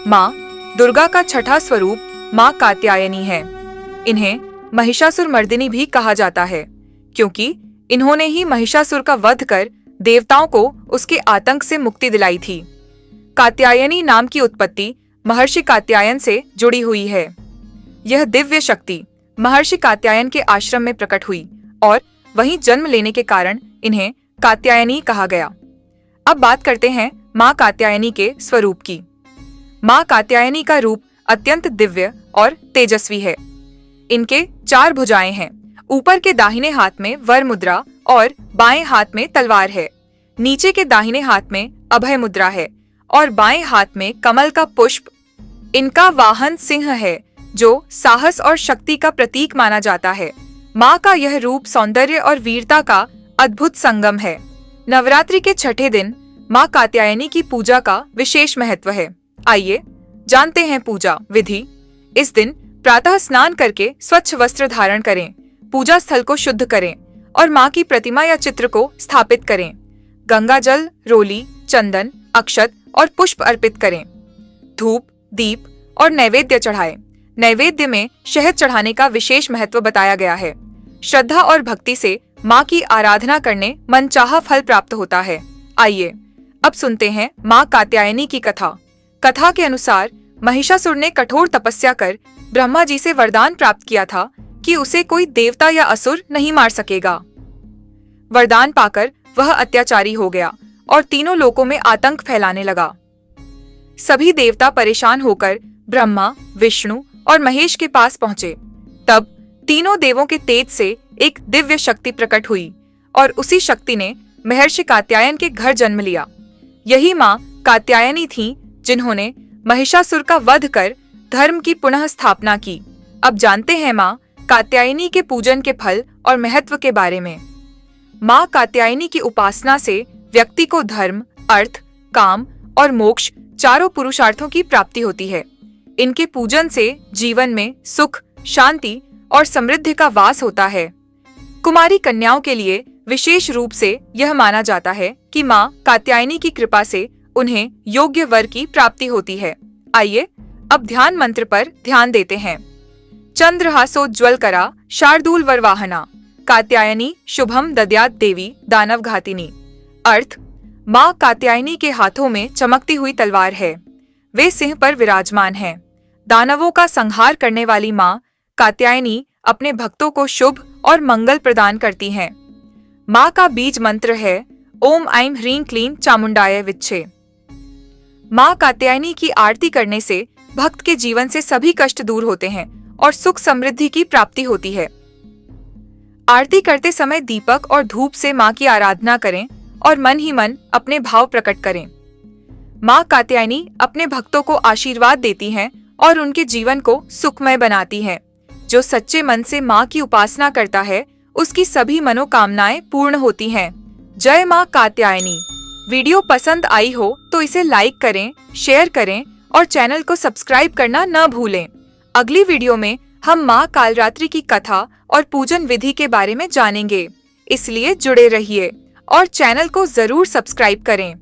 माँ दुर्गा का छठा स्वरूप माँ कात्यायनी है। इन्हें महिषासुरमर्दिनी भी कहा जाता है, क्योंकि इन्होंने ही महिषासुर का वध कर देवताओं को उसके आतंक से मुक्ति दिलाई थी। कात्यायनी नाम की उत्पत्ति महर्षि कात्यायन से जुड़ी हुई है। यह दिव्य शक्ति महर्षि कात्यायन के आश्रम में प्रकट हुई और वहीं जन्म लेने के कारण इन्हें कात्यायनी कहा गया। अब बात करते हैं माँ कात्यायनी के स्वरूप की। माँ कात्यायनी का रूप अत्यंत दिव्य और तेजस्वी है। इनके 4 भुजाएं हैं। ऊपर के दाहिने हाथ में वर मुद्रा और बाएं हाथ में तलवार है। नीचे के दाहिने हाथ में अभय मुद्रा है और बाएं हाथ में कमल का पुष्प। इनका वाहन सिंह है, जो साहस और शक्ति का प्रतीक माना जाता है। माँ का यह रूप सौंदर्य और वीरता का अद्भुत संगम है। नवरात्रि के छठे दिन माँ कात्यायनी की पूजा का विशेष महत्व है। आइए जानते हैं पूजा विधि। इस दिन प्रातः स्नान करके स्वच्छ वस्त्र धारण करें, पूजा स्थल को शुद्ध करें और माँ की प्रतिमा या चित्र को स्थापित करें। गंगा जल, रोली, चंदन, अक्षत और पुष्प अर्पित करें। धूप, दीप और नैवेद्य चढ़ाएं। नैवेद्य में शहद चढ़ाने का विशेष महत्व बताया गया है। श्रद्धा और भक्ति से माँ की आराधना करने मनचाहा फल प्राप्त होता है। आइए अब सुनते हैं माँ कात्यायनी की कथा। कथा के अनुसार महिषासुर ने कठोर तपस्या कर ब्रह्मा जी से वरदान प्राप्त किया था कि उसे कोई देवता या असुर नहीं मार सकेगा। वरदान पाकर वह अत्याचारी हो गया और तीनों लोकों में आतंक फैलाने लगा। सभी देवता परेशान होकर ब्रह्मा, विष्णु और महेश के पास पहुंचे। तब तीनों देवों के तेज से एक दिव्य शक्ति प्रकट हुई और उसी शक्ति ने महर्षि कात्यायन के घर जन्म लिया। यही माँ कात्यायनी थीं, जिन्होंने महिषासुर का वध कर धर्म की पुनः स्थापना की। अब जानते हैं माँ कात्यायनी के पूजन के फल और महत्व के बारे में। माँ कात्यायनी की उपासना से व्यक्ति को धर्म, अर्थ, काम और मोक्ष चारों पुरुषार्थों की प्राप्ति होती है। इनके पूजन से जीवन में सुख, शांति और समृद्धि का वास होता है। कुमारी कन्याओं के लिए विशेष रूप से यह माना जाता है कि माँ कात्यायनी की कृपा से उन्हें योग्य वर की प्राप्ति होती है। आइए अब ध्यान मंत्र पर ध्यान देते हैं। चंद्रहासोज्ज्वलकरा शार्दूल वरवाहना कात्यायनी शुभम दद्यात् देवी दानव घातिनी। अर्थ: माँ कात्यायनी के हाथों में चमकती हुई तलवार है। वे सिंह पर विराजमान हैं। दानवों का संहार करने वाली माँ कात्यायनी अपने भक्तों को शुभ और मंगल प्रदान करती हैं। माँ का बीज मंत्र है ओम ऐं ह्रीं क्लीं चामुंडाय विच्छे। माँ कात्यायनी की आरती करने से भक्त के जीवन से सभी कष्ट दूर होते हैं और सुख समृद्धि की प्राप्ति होती है। आरती करते समय दीपक और धूप से माँ की आराधना करें और मन ही मन अपने भाव प्रकट करें। माँ कात्यायनी अपने भक्तों को आशीर्वाद देती हैं और उनके जीवन को सुखमय बनाती हैं। जो सच्चे मन से माँ की उपासना करता है, उसकी सभी मनोकामनाएं पूर्ण होती हैं। जय माँ कात्यायनी। वीडियो पसंद आई हो तो इसे लाइक करें, शेयर करें और चैनल को सब्सक्राइब करना न भूलें। अगली वीडियो में हम माँ कालरात्रि की कथा और पूजन विधि के बारे में जानेंगे, इसलिए जुड़े रहिए और चैनल को जरूर सब्सक्राइब करें।